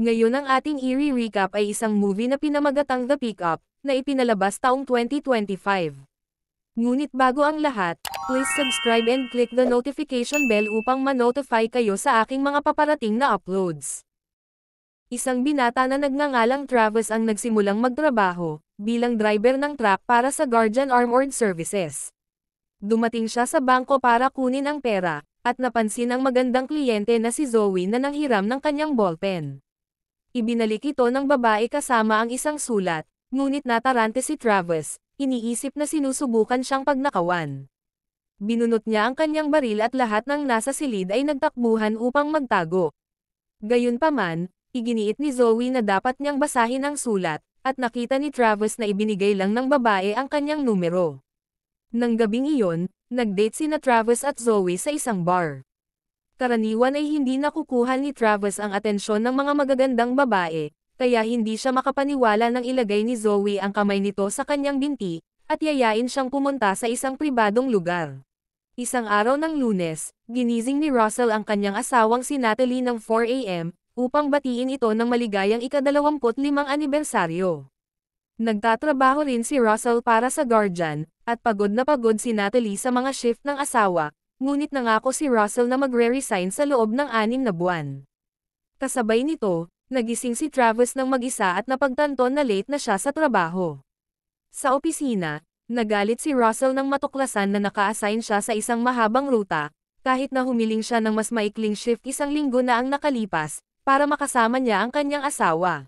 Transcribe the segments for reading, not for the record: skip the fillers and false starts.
Ngayon ang ating i-recap ay isang movie na pinamagatang The Pickup, na ipinalabas taong 2025. Ngunit bago ang lahat, please subscribe and click the notification bell upang ma-notify kayo sa aking mga paparating na uploads. Isang binata na nagngangalang Travis ang nagsimulang magtrabaho, bilang driver ng truck para sa Guardian Armored Services. Dumating siya sa bangko para kunin ang pera, at napansin ang magandang kliyente na si Zoe na nanghiram ng kanyang ballpen. Ibinalik ito ng babae kasama ang isang sulat, ngunit natarante si Travis, iniisip na sinusubukan siyang pagnakawan. Binunot niya ang kanyang baril at lahat ng nasa silid ay nagtakbuhan upang magtago. Gayunpaman, iginiit ni Zoe na dapat niyang basahin ang sulat, at nakita ni Travis na ibinigay lang ng babae ang kanyang numero. Nang gabing iyon, nag-date sina Travis at Zoe sa isang bar. Karaniwan ay hindi nakukuha ni Travis ang atensyon ng mga magagandang babae, kaya hindi siya makapaniwala nang ilagay ni Zoe ang kamay nito sa kanyang binti, at yayain siyang pumunta sa isang pribadong lugar. Isang araw ng Lunes, ginising ni Russell ang kanyang asawang si Natalie ng 4 AM, upang batiin ito ng maligayang ika-25 anibersaryo. Nagtatrabaho rin si Russell para sa Guardian, at pagod na pagod si Natalie sa mga shift ng asawa, ngunit nangako si Russell na magre-resign sa loob ng 6 na buwan. Kasabay nito, nagising si Travis ng mag-isa at napagtanto na late na siya sa trabaho. Sa opisina, nagalit si Russell nang matuklasan na naka-assign siya sa isang mahabang ruta, kahit na humiling siya ng mas maikling shift 1 linggo na ang nakalipas, para makasama niya ang kanyang asawa.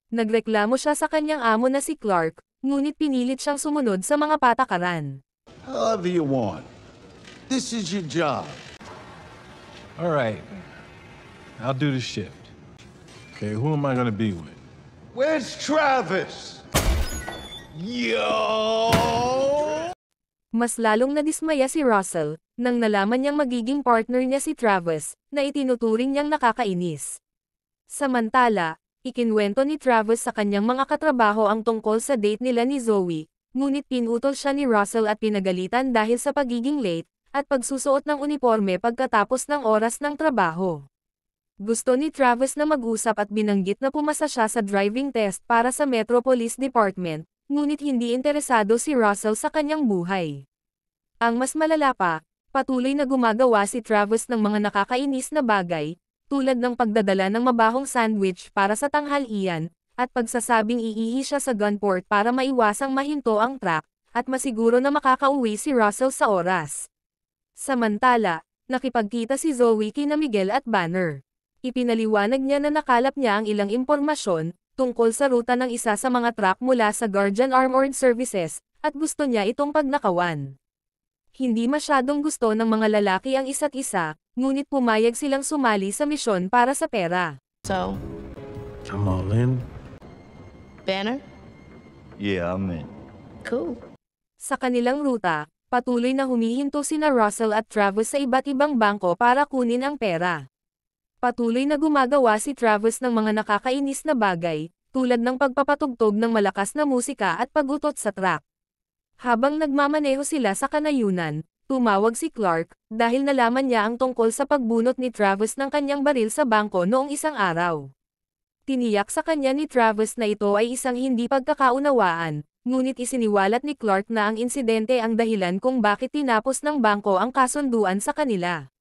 Nagreklamo siya sa kanyang amo na si Clark, ngunit pinilit siyang sumunod sa mga patakaran. However you want. This is your job. All right. I'll do the shift. Okay, who am I gonna be with? Where's Travis? Yo! Mas lalong nadismaya si Russell, nang nalaman niyang magiging partner niya si Travis, na itinuturing niyang nakakainis. Samantala, ikinwento ni Travis sa kanyang mga katrabaho ang tungkol sa date nila ni Zoe, ngunit pinutol siya ni Russell at pinagalitan dahil sa pagiging late, at pagsusuot ng uniforme pagkatapos ng oras ng trabaho. Gusto ni Travis na mag-usap at binanggit na pumasa siya sa driving test para sa Metro Police Department, ngunit hindi interesado si Russell sa kanyang buhay. Ang mas malala pa, patuloy na gumagawa si Travis ng mga nakakainis na bagay, tulad ng pagdadala ng mabahong sandwich para sa tanghalian, at pagsasabing iihi siya sa gunport para maiwasang mahinto ang truck, at masiguro na makakauwi si Russell sa oras. Samantala, nakipagkita si Zoe kina Miguel at Banner. Ipinaliwanag niya na nakalap niya ang ilang impormasyon, tungkol sa ruta ng isa sa mga truck mula sa Guardian Armored Services, at gusto niya itong pagnakawan. Hindi masyadong gusto ng mga lalaki ang isa't isa, ngunit pumayag silang sumali sa misyon para sa pera. So, I'm all in. Banner? Yeah, I'm in. Cool. Sa kanilang ruta, patuloy na humihinto sina Russell at Travis sa iba't ibang bangko para kunin ang pera. Patuloy na gumagawa si Travis ng mga nakakainis na bagay, tulad ng pagpapatugtog ng malakas na musika at pagutot sa truck. Habang nagmamaneho sila sa kanayunan, tumawag si Clark, dahil nalaman niya ang tungkol sa pagbunot ni Travis ng kanyang baril sa bangko noong isang araw. Tiniyak sa kanya ni Travis na ito ay isang hindi pagkakaunawaan, ngunit isiniwalat ni Clark na ang insidente ang dahilan kung bakit tinapos ng bangko ang kasunduan sa kanila.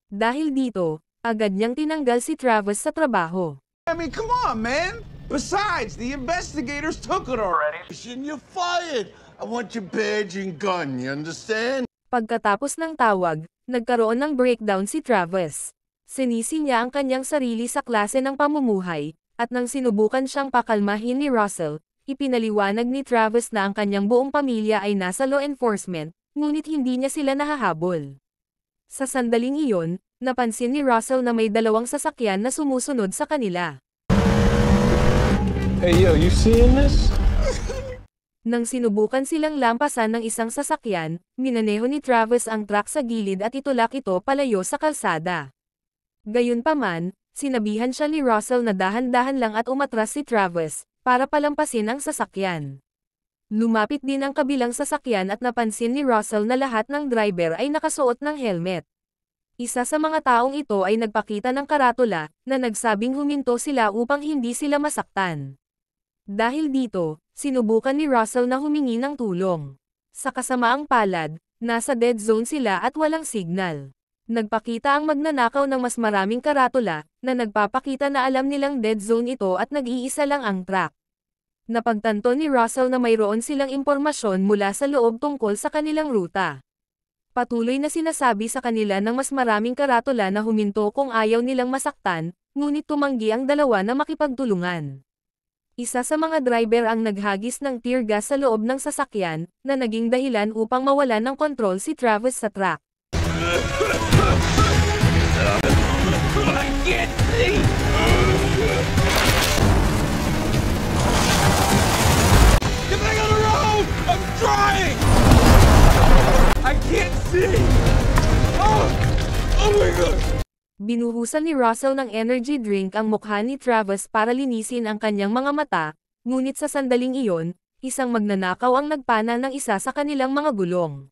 Dahil dito, agad niyang tinanggal si Travis sa trabaho. I mean, come on, man. Besides, the investigators took it already. You're fired. I want your badge and gun, you understand? Pagkatapos ng tawag, nagkaroon ng breakdown si Travis. Sinisi niya ang kanyang sarili sa klase ng pamumuhay, at nang sinubukan siyang pakalmahin ni Russell, ipinaliwanag ni Travis na ang kanyang buong pamilya ay nasa law enforcement, ngunit hindi niya sila nahahabol. Sa sandaling iyon, napansin ni Russell na may 2 sasakyan na sumusunod sa kanila. Hey, yo, you seeing this? Nang sinubukan silang lampasan ng isang sasakyan, minaneho ni Travis ang truck sa gilid at itulak ito palayo sa kalsada. Gayunpaman, sinabihan siya ni Russell na dahan-dahan lang at umatras si Travis, para palampasin ang sasakyan. Lumapit din ang kabilang sasakyan at napansin ni Russell na lahat ng driver ay nakasuot ng helmet. Isa sa mga taong ito ay nagpakita ng karatula na nagsabing huminto sila upang hindi sila masaktan. Dahil dito, sinubukan ni Russell na humingi ng tulong. Sa kasamaang palad, nasa dead zone sila at walang signal. Nagpakita ang magnanakaw ng mas maraming karatula na nagpapakita na alam nilang dead zone ito at nag-iisa lang ang track. Napagtanto ni Russell na mayroon silang impormasyon mula sa loob tungkol sa kanilang ruta. Patuloy na sinasabi sa kanila ng mas maraming karatula na huminto kung ayaw nilang masaktan, ngunit tumanggi ang dalawa na makipagtulungan. Isa sa mga driver ang naghagis ng tear gas sa loob ng sasakyan, na naging dahilan upang mawalan ng kontrol si Travis sa truck. I can't see! Get back on the road! I'm trying! I can't see! Oh! Oh my God! Binuhusan ni Russell ng energy drink ang mukha ni Travis para linisin ang kanyang mga mata, ngunit sa sandaling iyon, isang magnanakaw ang nagpana ng isa sa kanilang mga gulong.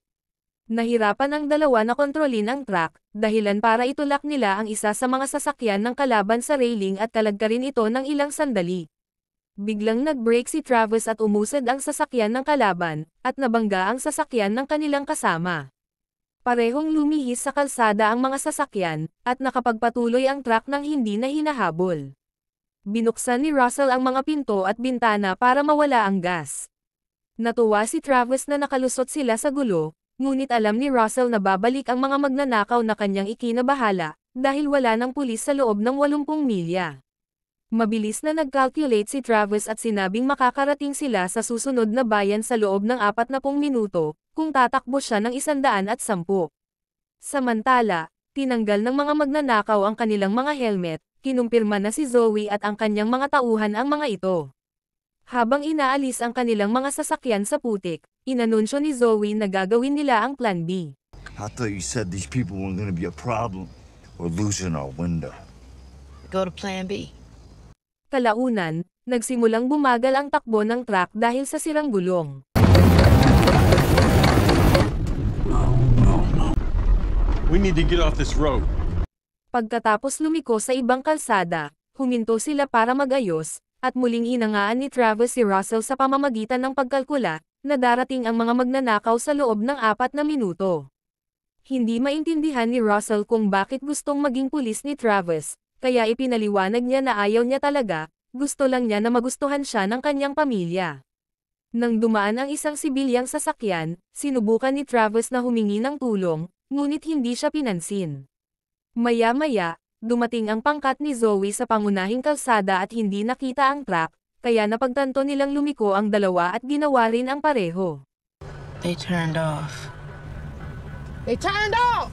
Nahirapan ang dalawa na kontrolin ang truck, dahilan para itulak nila ang isa sa mga sasakyan ng kalaban sa railing at kalagkarin ito ng ilang sandali. Biglang nag-brake si Travis at umusad ang sasakyan ng kalaban, at nabangga ang sasakyan ng kanilang kasama. Parehong lumihis sa kalsada ang mga sasakyan, at nakapagpatuloy ang truck ng hindi na hinahabol. Binuksan ni Russell ang mga pinto at bintana para mawala ang gas. Natuwa si Travis na nakalusot sila sa gulo, ngunit alam ni Russell na babalik ang mga magnanakaw na kanyang ikinabahala, dahil wala ng pulis sa loob ng 80 milya. Mabilis na nag-calculate si Travis at sinabing makakarating sila sa susunod na bayan sa loob ng 40 minuto, kung tatakbo siya ng 110. Samantala, tinanggal ng mga magnanakaw ang kanilang mga helmet, kinumpirma na si Zoe at ang kanyang mga tauhan ang mga ito. Habang inaalis ang kanilang mga sasakyan sa putik, inanunsyo ni Zoe na gagawin nila ang Plan B. I thought you said these people weren't gonna be a problem. We're losing our window. Go to Plan B. Kalaunan, nagsimulang bumagal ang takbo ng truck dahil sa sirang gulong. We need to get off this road. Pagkatapos lumiko sa ibang kalsada, huminto sila para magayos, at muling hinangaan ni Travis si Russell sa pamamagitan ng pagkalkula, na darating ang mga magnanakaw sa loob ng 4 na minuto. Hindi maintindihan ni Russell kung bakit gustong maging pulis ni Travis, kaya ipinaliwanag niya na ayaw niya talaga, gusto lang niya na magustuhan siya ng kanyang pamilya. Nang dumaan ang isang sibilyang sasakyan, sinubukan ni Travis na humingi ng tulong, ngunit hindi siya pinansin. Maya-maya, dumating ang pangkat ni Zoe sa pangunahing kalsada at hindi nakita ang truck, kaya napagtanto nilang lumiko ang dalawa at ginawa rin ang pareho. They turned off. They turned off!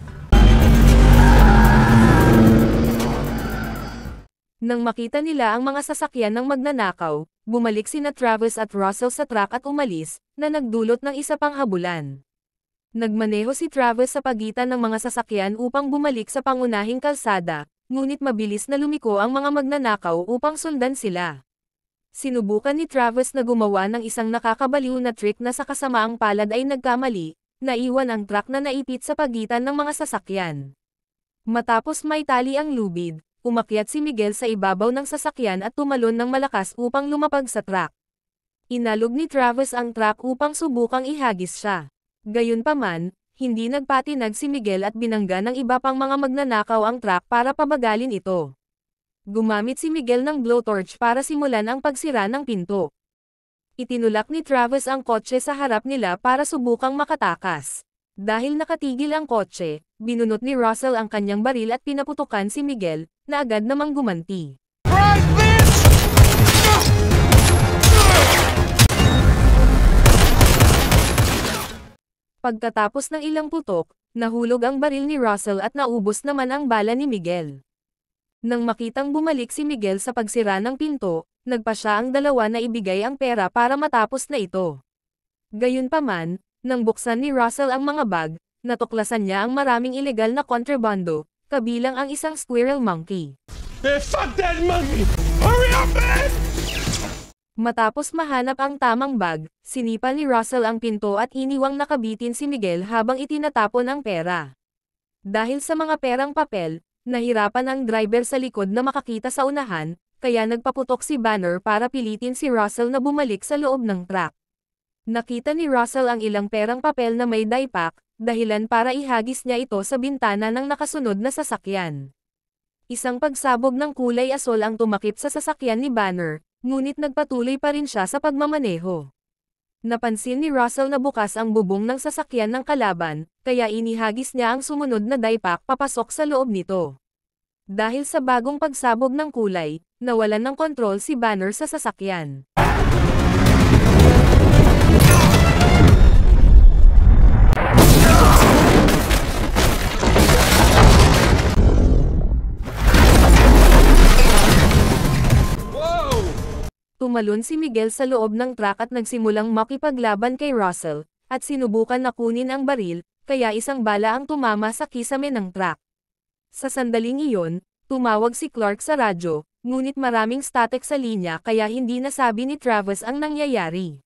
Nang makita nila ang mga sasakyan ng magnanakaw, bumalik sina Travis at Russell sa truck at umalis, na nagdulot ng isa pang habulan. Nagmaneho si Travis sa pagitan ng mga sasakyan upang bumalik sa pangunahing kalsada, ngunit mabilis na lumiko ang mga magnanakaw upang sundan sila. Sinubukan ni Travis na gumawa ng isang nakakabaliw na trick na sa kasamaang palad ay nagkamali, naiwan ang truck na naipit sa pagitan ng mga sasakyan. Matapos may tali ang lubid, umakyat si Miguel sa ibabaw ng sasakyan at tumalon ng malakas upang lumapag sa truck. Inalog ni Travis ang truck upang subukang ihagis siya. Gayunpaman, hindi nagpatinag si Miguel at binangga ng iba pang mga magnanakaw ang truck para pabagalin ito. Gumamit si Miguel ng blowtorch para simulan ang pagsira ng pinto. Itinulak ni Travis ang kotse sa harap nila para subukang makatakas. Dahil nakatigil ang kotse, binunot ni Russell ang kanyang baril at pinaputukan si Miguel, na agad namang gumanti. Pagkatapos ng ilang putok, nahulog ang baril ni Russell at naubos naman ang bala ni Miguel. Nang makitang bumalik si Miguel sa pagsira ng pinto, nagpa siya ang dalawa na ibigay ang pera para matapos na ito. Gayunpaman, nang buksan ni Russell ang mga bag, natuklasan niya ang maraming ilegal na kontrabando, kabilang ang isang squirrel monkey. Man, fuck that monkey! Hurry up, man! Matapos mahanap ang tamang bag, sinipal ni Russell ang pinto at iniwang nakabitin si Miguel habang itinatapon ang pera. Dahil sa mga perang papel, nahirapan ang driver sa likod na makakita sa unahan, kaya nagpaputok si Banner para pilitin si Russell na bumalik sa loob ng truck. Nakita ni Russell ang ilang perang papel na may die pack, dahilan para ihagis niya ito sa bintana ng nakasunod na sasakyan. Isang pagsabog ng kulay asol ang tumakip sa sasakyan ni Banner, ngunit nagpatuloy pa rin siya sa pagmamaneho. Napansin ni Russell na bukas ang bubong ng sasakyan ng kalaban, kaya inihagis niya ang sumunod na die pack papasok sa loob nito. Dahil sa bagong pagsabog ng kulay, nawalan ng kontrol si Banner sa sasakyan. Tumalon si Miguel sa loob ng truck at nagsimulang makipaglaban kay Russell, at sinubukan na kunin ang baril, kaya isang bala ang tumama sa kisame ng truck. Sa sandaling iyon, tumawag si Clark sa radyo, ngunit maraming static sa linya kaya hindi nasabi ni Travis ang nangyayari.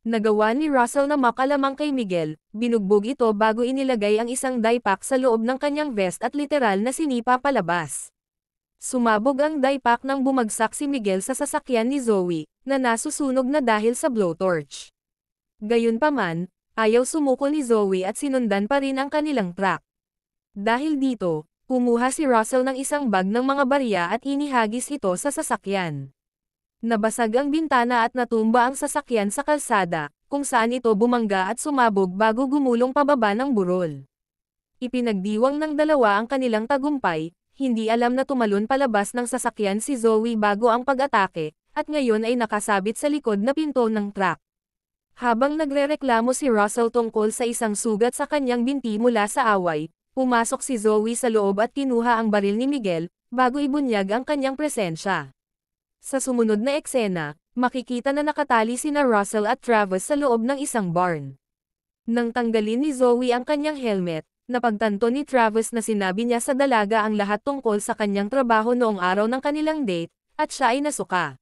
Nagawa ni Russell na makalamang kay Miguel, binugbog ito bago inilagay ang isang die pack sa loob ng kanyang vest at literal na sinipa palabas. Sumabog ang die pack nang bumagsak si Miguel sa sasakyan ni Zoe, na nasusunog na dahil sa blowtorch. Gayunpaman, ayaw sumuko ni Zoe at sinundan pa rin ang kanilang truck. Dahil dito, kumuha si Russell ng isang bag ng mga barya at inihagis ito sa sasakyan. Nabasag ang bintana at natumba ang sasakyan sa kalsada, kung saan ito bumangga at sumabog bago gumulong pababa ng burol. Ipinagdiwang ng dalawa ang kanilang tagumpay. Hindi alam na tumalon palabas ng sasakyan si Zoe bago ang pag-atake, at ngayon ay nakasabit sa likod na pinto ng truck. Habang nagrereklamo si Russell tungkol sa isang sugat sa kanyang binti mula sa away, pumasok si Zoe sa loob at kinuha ang baril ni Miguel, bago ibunyag ang kanyang presensya. Sa sumunod na eksena, makikita na nakatali sina Russell at Travis sa loob ng isang barn. Nang tanggalin ni Zoe ang kanyang helmet, napagtanto ni Travis na sinabi niya sa dalaga ang lahat tungkol sa kanyang trabaho noong araw ng kanilang date, at siya ay nasuka.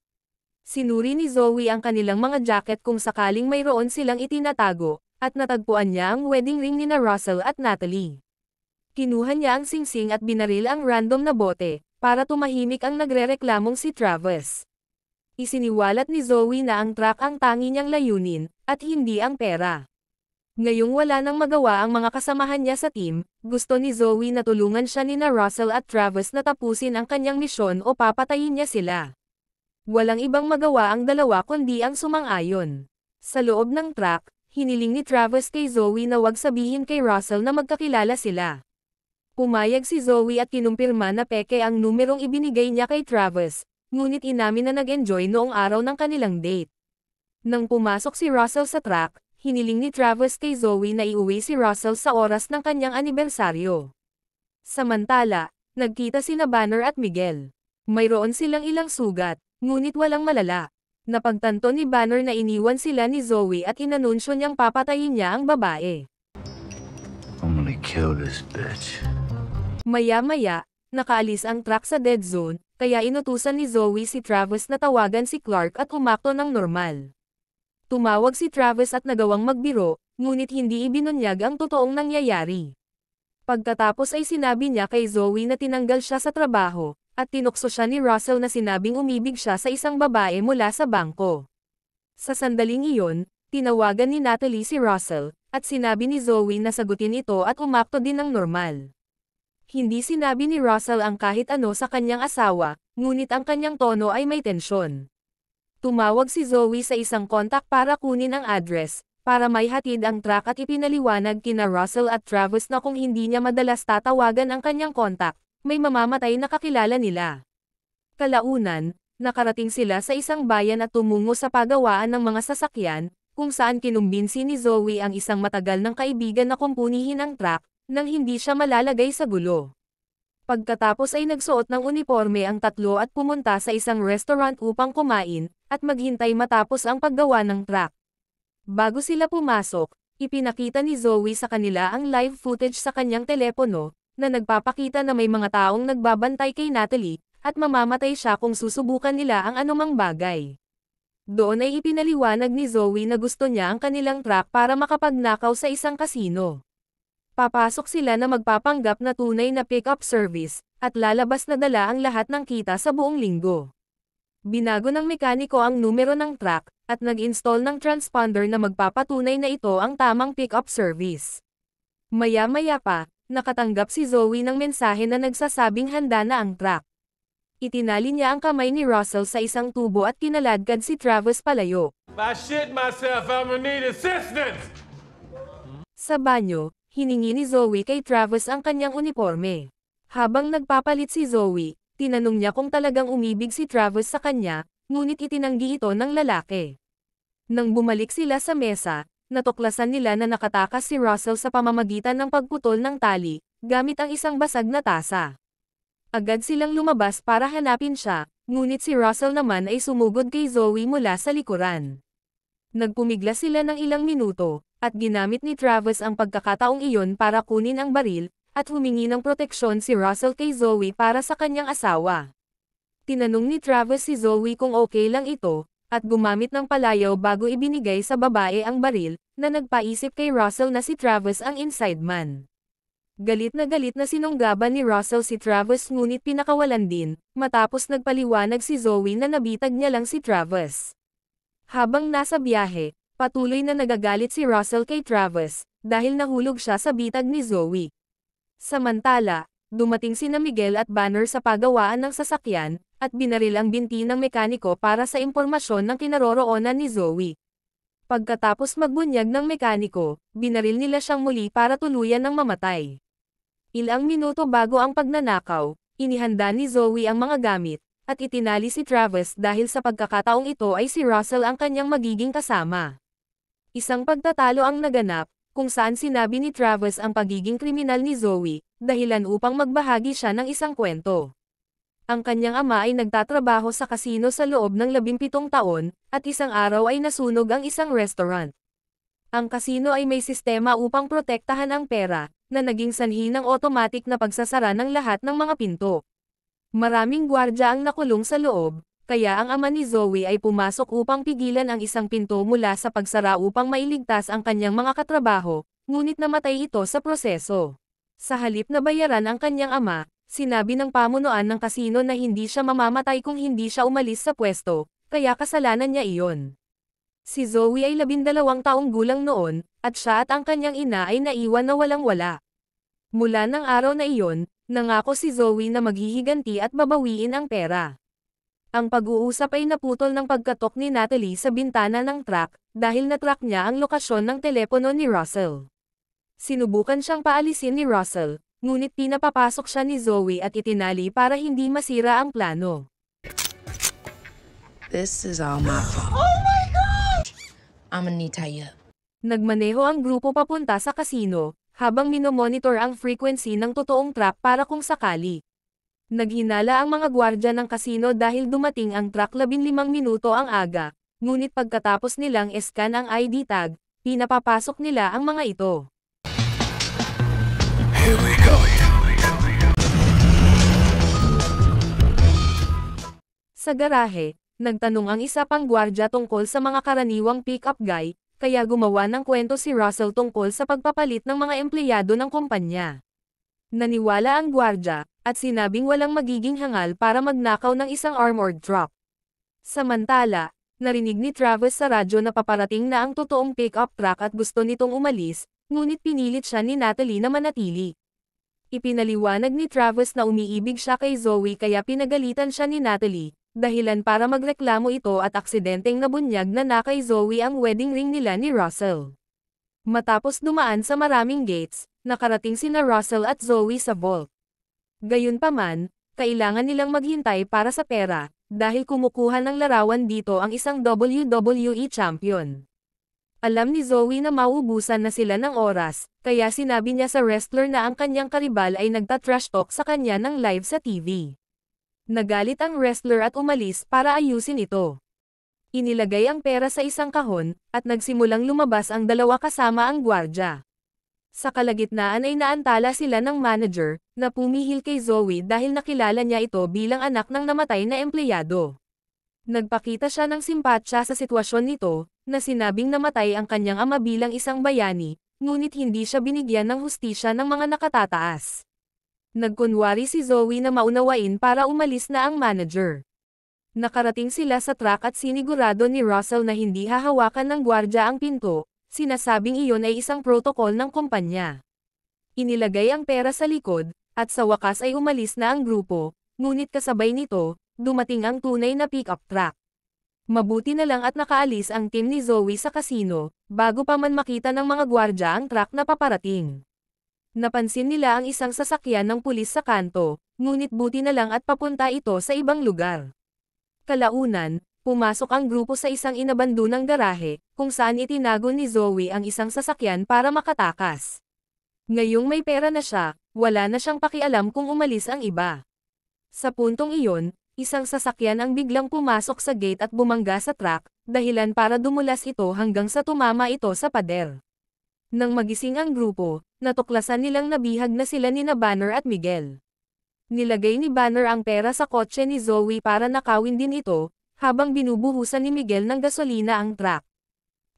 Sinuri ni Zoe ang kanilang mga jacket kung sakaling mayroon silang itinatago, at natagpuan niya ang wedding ring nina Russell at Natalie. Kinuha niya ang singsing at binaril ang random na bote, para tumahimik ang nagrereklamong si Travis. Isiniwalat ni Zoe na ang truck ang tangi niyang layunin, at hindi ang pera. Ngayong wala nang magawa ang mga kasamahan niya sa team, gusto ni Zoe na tulungan siya nina Russell at Travis na tapusin ang kanyang misyon o papatayin niya sila. Walang ibang magawa ang dalawa kundi ang sumang-ayon. Sa loob ng truck, hiniling ni Travis kay Zoe na wag sabihin kay Russell na magkakilala sila. Pumayag si Zoe at kinumpirma na peke ang numerong ibinigay niya kay Travis, ngunit inamin na nag-enjoy noong araw ng kanilang date. Nang pumasok si Russell sa truck, hiniling ni Travis kay Zoe na iuwi si Russell sa oras ng kanyang anibersaryo. Samantala, nagkita sina Banner at Miguel. Mayroon silang ilang sugat, ngunit walang malala. Napagtanto ni Banner na iniwan sila ni Zoe at inanunsyo niyang papatayin niya ang babae. I'm gonna kill this bitch. Maya-maya, nakaalis ang truck sa dead zone, kaya inutusan ni Zoe si Travis na tawagan si Clark at umakto ng normal. Tumawag si Travis at nagawang magbiro, ngunit hindi ibinunyag ang totoong nangyayari. Pagkatapos ay sinabi niya kay Zoe na tinanggal siya sa trabaho, at tinukso siya ni Russell na sinabing umibig siya sa isang babae mula sa bangko. Sa sandaling iyon, tinawagan ni Natalie si Russell, at sinabi ni Zoe na sagutin ito at umakto din ng normal. Hindi sinabi ni Russell ang kahit ano sa kanyang asawa, ngunit ang kanyang tono ay may tensyon. Tumawag si Zoe sa isang kontak para kunin ang address, para may hatid ang truck at ipinaliwanag kina Russell at Travis na kung hindi niya madalas tatawagan ang kanyang kontak, may mamamatay na kakilala nila. Kalaunan, nakarating sila sa isang bayan at tumungo sa pagawaan ng mga sasakyan, kung saan kinumbinsi ni Zoe ang isang matagal ng kaibigan na kumpunihin ang truck, nang hindi siya malalagay sa gulo. Pagkatapos ay nagsuot ng uniforme ang tatlo at pumunta sa isang restaurant upang kumain, at maghintay matapos ang paggawa ng truck. Bago sila pumasok, ipinakita ni Zoe sa kanila ang live footage sa kanyang telepono, na nagpapakita na may mga taong nagbabantay kay Natalie, at mamamatay siya kung susubukan nila ang anumang bagay. Doon ay ipinaliwanag ni Zoe na gusto niya ang kanilang truck para makapagnakaw sa isang kasino. Papasok sila na magpapanggap na tunay na pick-up service, at lalabas na dala ang lahat ng kita sa buong linggo. Binago ng mekaniko ang numero ng truck, at nag-install ng transponder na magpapatunay na ito ang tamang pick-up service. Maya-maya pa, nakatanggap si Zoe ng mensahe na nagsasabing handa na ang truck. Itinali niya ang kamay ni Russell sa isang tubo at kinaladkad si Travis palayo. If I shit myself, I'm gonna need assistance! Sa banyo, hiningi ni Zoe kay Travis ang kanyang uniforme. Habang nagpapalit si Zoe, tinanong niya kung talagang umibig si Travis sa kanya, ngunit itinanggi ito ng lalaki. Nang bumalik sila sa mesa, natuklasan nila na nakatakas si Russell sa pamamagitan ng pagputol ng tali, gamit ang isang basag na tasa. Agad silang lumabas para hanapin siya, ngunit si Russell naman ay sumugod kay Zoe mula sa likuran. Nagpumigla sila ng ilang minuto, at ginamit ni Travis ang pagkakataong iyon para kunin ang baril, at humingi ng proteksyon si Russell kay Zoe para sa kanyang asawa. Tinanong ni Travis si Zoe kung okay lang ito, at gumamit ng palayaw bago ibinigay sa babae ang baril, na nagpaisip kay Russell na si Travis ang inside man. Galit na sinunggaban ni Russell si Travis ngunit pinakawalan din, matapos nagpaliwanag si Zoe na nabitag niya lang si Travis. Habang nasa biyahe, patuloy na nagagalit si Russell kay Travis, dahil nahulog siya sa bitag ni Zoe. Samantala, dumating sina Miguel at Banner sa pagawaan ng sasakyan, at binaril ang binti ng mekaniko para sa impormasyon ng kinaroroonan ni Zoe. Pagkatapos magbunyag ng mekaniko, binaril nila siyang muli para tuluyan ng mamatay. Ilang minuto bago ang pagnanakaw, inihanda ni Zoe ang mga gamit, at itinali si Travis dahil sa pagkakataong ito ay si Russell ang kanyang magiging kasama. Isang pagtatalo ang naganap, kung saan sinabi ni Travis ang pagiging kriminal ni Zoe, dahilan upang magbahagi siya ng isang kwento. Ang kanyang ama ay nagtatrabaho sa kasino sa loob ng 17 taon, at isang araw ay nasunog ang isang restaurant. Ang kasino ay may sistema upang protektahan ang pera, na naging sanhi ng automatic na pagsasara ng lahat ng mga pinto. Maraming gwardya ang nakulong sa loob, kaya ang ama ni Zoe ay pumasok upang pigilan ang isang pinto mula sa pagsara upang mailigtas ang kanyang mga katrabaho, ngunit namatay ito sa proseso. Sa halip na bayaran ang kanyang ama, sinabi ng pamunuan ng kasino na hindi siya mamamatay kung hindi siya umalis sa pwesto, kaya kasalanan niya iyon. Si Zoe ay 12 taong gulang noon, at siya at ang kanyang ina ay naiwan na walang-wala. Mula ng araw na iyon, nangako si Zoe na maghihiganti at babawiin ang pera. Ang pag-uusap ay naputol ng pagkatok ni Natalie sa bintana ng truck, dahil na-track niya ang lokasyon ng telepono ni Russell. Sinubukan siyang paalisin ni Russell, ngunit pinapapasok siya ni Zoe at itinali para hindi masira ang plano. This is all my fault. Oh my God! I'm gonna need to tie you up. Nagmaneho ang grupo papunta sa kasino, habang minomonitor ang frequency ng totoong truck para kung sakali. Naghinala ang mga gwardya ng kasino dahil dumating ang truck 15 minuto ang aga, ngunit pagkatapos nilang escan ang ID tag, pinapapasok nila ang mga ito. Here we go. Sa garahe, nagtanong ang isa pang gwardya tungkol sa mga karaniwang pick-up guy, kaya gumawa ng kwento si Russell tungkol sa pagpapalit ng mga empleyado ng kumpanya. Naniwala ang gwardya, at sinabing walang magiging hangal para magnakaw ng isang armored truck. Samantala, narinig ni Travis sa radyo na paparating na ang totoong pick-up truck at gusto nitong umalis, ngunit pinilit siya ni Natalie na manatili. Ipinaliwanag ni Travis na umiibig siya kay Zoe kaya pinagalitan siya ni Natalie, dahilan para magreklamo ito at aksidenteng nabunyag na kay Zoe ang wedding ring nila ni Russell. Matapos dumaan sa maraming gates, nakarating sina Russell at Zoe sa vault. Gayunpaman, kailangan nilang maghintay para sa pera, dahil kumukuha ng larawan dito ang isang WWE champion. Alam ni Zoe na mauubusan na sila ng oras, kaya sinabi niya sa wrestler na ang kanyang karibal ay nagta-trash talk sa kanya ng live sa TV. Nagalit ang wrestler at umalis para ayusin ito. Inilagay ang pera sa isang kahon, at nagsimulang lumabas ang dalawa kasama ang gwardya. Sa kalagitnaan ay naantala sila ng manager, na pumihil kay Zoe dahil nakilala niya ito bilang anak ng namatay na empleyado. Nagpakita siya ng simpatsya sa sitwasyon nito, na sinabing namatay ang kanyang ama bilang isang bayani, ngunit hindi siya binigyan ng hustisya ng mga nakatataas. Nagkunwari si Zoe na maunawain para umalis na ang manager. Nakarating sila sa truck at sinigurado ni Russell na hindi hahawakan ng gwardya ang pinto, sinasabing iyon ay isang protokol ng kumpanya. Inilagay ang pera sa likod, at sa wakas ay umalis na ang grupo, ngunit kasabay nito, dumating ang tunay na pick-up truck. Mabuti na lang at nakaalis ang team ni Zoe sa casino, bago pa man makita ng mga gwardya ang truck na paparating. Napansin nila ang isang sasakyan ng pulis sa kanto, ngunit buti na lang at papunta ito sa ibang lugar. Kalaunan, pumasok ang grupo sa isang inabandonang garahe, kung saan itinago ni Zoe ang isang sasakyan para makatakas. Ngayong may pera na siya, wala na siyang pakialam kung umalis ang iba. Sa puntong iyon, isang sasakyan ang biglang pumasok sa gate at bumangga sa truck, dahilan para dumulas ito hanggang sa tumama ito sa pader. Nang magising ang grupo, natuklasan nilang nabihag na sila ni Banner at Miguel. Nilagay ni Banner ang pera sa kotse ni Zoe para nakawin din ito, habang binubuhusan ni Miguel ng gasolina ang truck.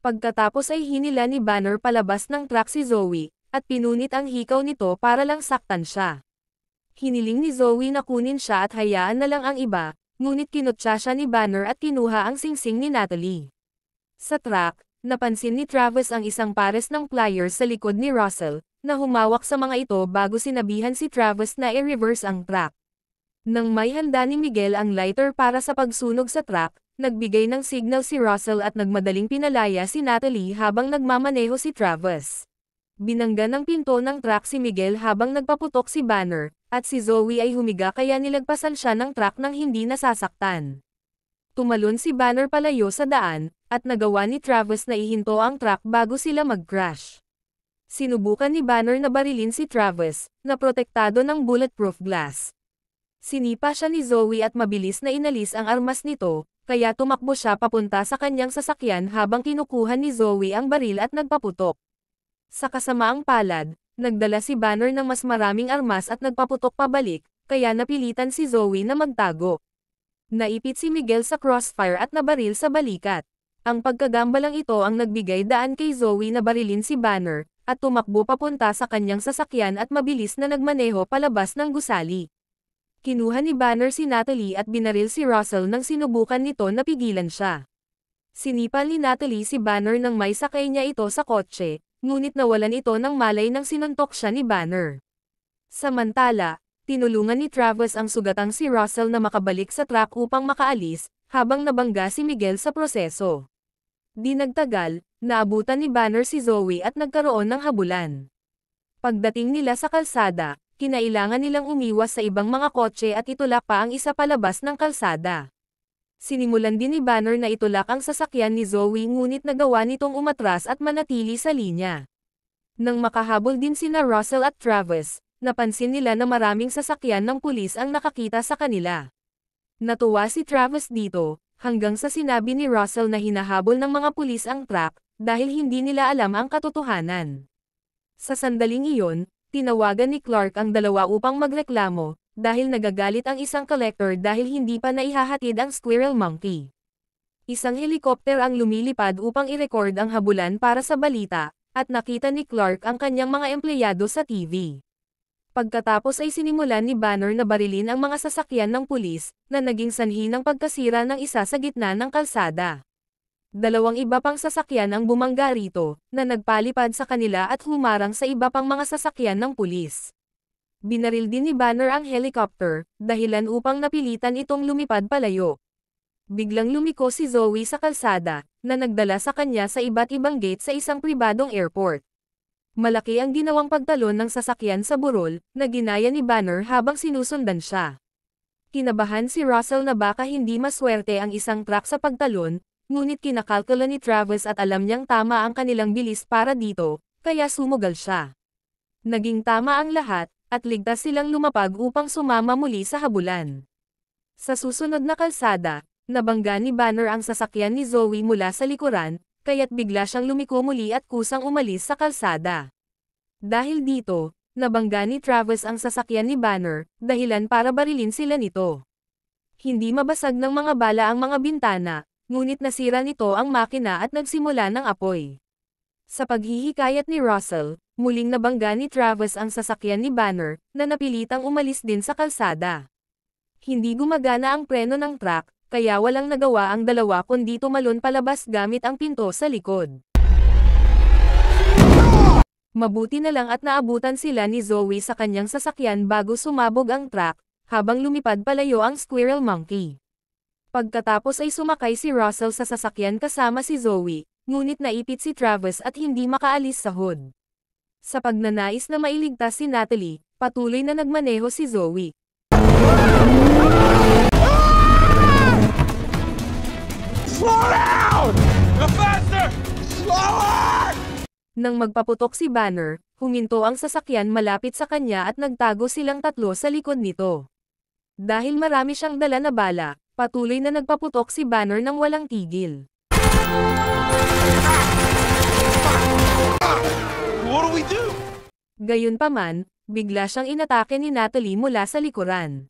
Pagkatapos ay hinila ni Banner palabas ng truck si Zoe, at pinunit ang hikaw nito para lang saktan siya. Hiniling ni Zoe na kunin siya at hayaan na lang ang iba, ngunit kinutya siya ni Banner at kinuha ang singsing ni Natalie. Sa truck, napansin ni Travis ang isang pares ng pliers sa likod ni Russell, na humawak sa mga ito bago sinabihan si Travis na i-reverse ang truck. Nang may handa ni Miguel ang lighter para sa pagsunog sa truck, nagbigay ng signal si Russell at nagmadaling pinalaya si Natalie habang nagmamaneho si Travis. Binangga ng pinto ng truck si Miguel habang nagpaputok si Banner, at si Zoe ay humiga kaya nilagpasan siya ng truck nang hindi nasasaktan. Tumalon si Banner palayo sa daan, at nagawa ni Travis na ihinto ang truck bago sila mag-crash. Sinubukan ni Banner na barilin si Travis, na protektado ng bulletproof glass. Sinipa siya ni Zoe at mabilis na inalis ang armas nito, kaya tumakbo siya papunta sa kanyang sasakyan habang kinukuha ni Zoe ang baril at nagpaputok. Sa kasamaang palad, nagdala si Banner ng mas maraming armas at nagpaputok pabalik, kaya napilitan si Zoe na magtago. Naipit si Miguel sa crossfire at nabaril sa balikat. Ang pagkagambalang ito ang nagbigay daan kay Zoe na barilin si Banner, at tumakbo papunta sa kanyang sasakyan at mabilis na nagmaneho palabas ng gusali. Kinuha ni Banner si Natalie at binaril si Russell nang sinubukan nito na pigilan siya. Sinipan ni Natalie si Banner nang may sakay niya ito sa kotse, ngunit nawalan ito ng malay nang sinuntok siya ni Banner. Samantala, tinulungan ni Travis ang sugatang si Russell na makabalik sa truck upang makaalis, habang nabangga si Miguel sa proseso. Di nagtagal, naabutan ni Banner si Zoe at nagkaroon ng habulan. Pagdating nila sa kalsada, kinailangan nilang umiwas sa ibang mga kotse at itulak pa ang isa palabas ng kalsada. Sinimulan din ni Banner na itulak ang sasakyan ni Zoe ngunit nagawa nitong umatras at manatili sa linya. Nang makahabol din sina Russell at Travis, napansin nila na maraming sasakyan ng pulis ang nakakita sa kanila. Natuwa si Travis dito, hanggang sa sinabi ni Russell na hinahabol ng mga pulis ang truck, dahil hindi nila alam ang katotohanan. Sa sandaling iyon, tinawagan ni Clark ang dalawa upang magreklamo, dahil nagagalit ang isang collector dahil hindi pa naihahatid ang Squirrel Monkey. Isang helikopter ang lumilipad upang i-record ang habulan para sa balita, at nakita ni Clark ang kanyang mga empleyado sa TV. Pagkatapos ay sinimulan ni Banner na barilin ang mga sasakyan ng pulis, na naging sanhi ng pagkasira ng isa sa gitna ng kalsada. Dalawang iba pang sasakyan ang bumangga rito, na nagpalipad sa kanila at humarang sa iba pang mga sasakyan ng pulis. Binaril din ni Banner ang helicopter, dahilan upang napilitan itong lumipad palayo. Biglang lumiko si Zoe sa kalsada, na nagdala sa kanya sa iba't ibang gate sa isang pribadong airport. Malaki ang ginawang pagtalon ng sasakyan sa burol, na ginaya ni Banner habang sinusundan siya. Kinabahan si Russell na baka hindi maswerte ang isang truck sa pagtalon, ngunit kinakalkula ni Travis at alam niyang tama ang kanilang bilis para dito, kaya sumugal siya. Naging tama ang lahat, at ligtas silang lumapag upang sumama muli sa habulan. Sa susunod na kalsada, nabangga ni Banner ang sasakyan ni Zoe mula sa likuran, kaya't bigla siyang lumiko muli at kusang umalis sa kalsada. Dahil dito, nabangga ni Travis ang sasakyan ni Banner, dahilan para barilin sila nito. Hindi mabasag ng mga bala ang mga bintana, ngunit nasira nito ang makina at nagsimula ng apoy. Sa paghihikayat ni Russell, muling nabangga ni Travis ang sasakyan ni Banner, na napilitang umalis din sa kalsada. Hindi gumagana ang preno ng truck, kaya walang nagawa ang dalawa kundi tumalon palabas gamit ang pinto sa likod. Mabuti na lang at naabutan sila ni Zoe sa kanyang sasakyan bago sumabog ang truck, habang lumipad palayo ang Squirrel Monkey. Pagkatapos ay sumakay si Russell sa sasakyan kasama si Zoe, ngunit naipit si Travis at hindi makaalis sa hood. Sa pagnanais na mailigtas si Natalie, patuloy na nagmaneho si Zoe. Slow down! Go faster! Slower! Nang magpaputok si Banner, huminto ang sasakyan malapit sa kanya at nagtago silang tatlo sa likod nito. Dahil marami siyang dala na bala, patuloy na nagpaputok si Banner nang walang tigil. What do we do? Gayunpaman, bigla siyang inatake ni Natalie mula sa likuran.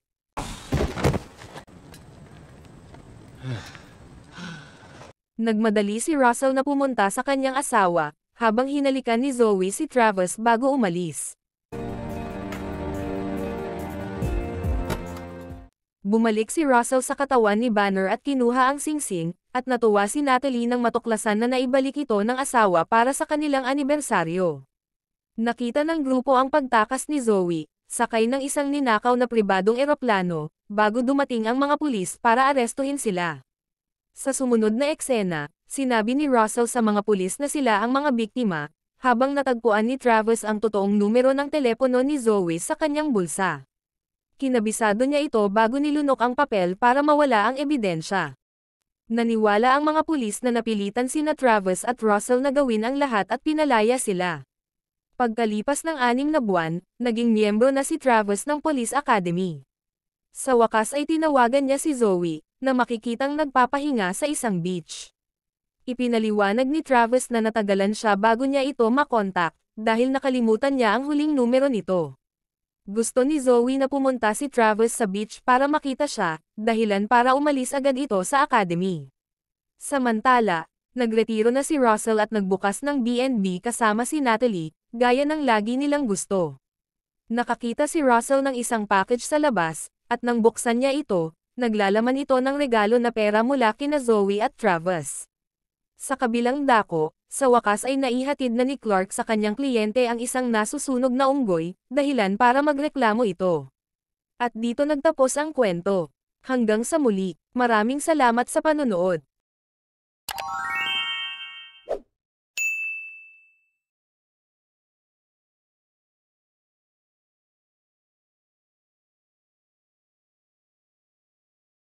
Nagmadali si Russell na pumunta sa kanyang asawa, habang hinalikan ni Zoe si Travis bago umalis. Bumalik si Russell sa katawan ni Banner at kinuha ang singsing, at natuwa si Natalie nang matuklasan na naibalik ito ng asawa para sa kanilang anibersaryo. Nakita ng grupo ang pagtakas ni Zoe, sakay ng isang ninakaw na pribadong eroplano, bago dumating ang mga pulis para arestuhin sila. Sa sumunod na eksena, sinabi ni Russell sa mga pulis na sila ang mga biktima, habang natagpuan ni Travis ang totoong numero ng telepono ni Zoe sa kanyang bulsa. Kinabisado niya ito bago nilunok ang papel para mawala ang ebidensya. Naniwala ang mga pulis na napilitan sina Travis at Russell na gawin ang lahat at pinalaya sila. Pagkalipas ng 6 na buwan, naging miyembro na si Travis ng Police Academy. Sa wakas ay tinawagan niya si Zoe, na makikitang nagpapahinga sa isang beach. Ipinaliwanag ni Travis na natagalan siya bago niya ito makontak, dahil nakalimutan niya ang huling numero nito. Gusto ni Zoe na pumunta si Travis sa beach para makita siya, dahilan para umalis agad ito sa academy. Samantala, nagretiro na si Russell at nagbukas ng B&B kasama si Natalie, gaya ng lagi nilang gusto. Nakakita si Russell ng isang package sa labas, at nang buksan niya ito, naglalaman ito ng regalo na pera mula kina Zoe at Travis. Sa kabilang dako, sa wakas ay naihatid na ni Clark sa kanyang kliyente ang isang nasusunog na unggoy, dahilan para magreklamo ito. At dito nagtapos ang kwento. Hanggang sa muli, maraming salamat sa panonood.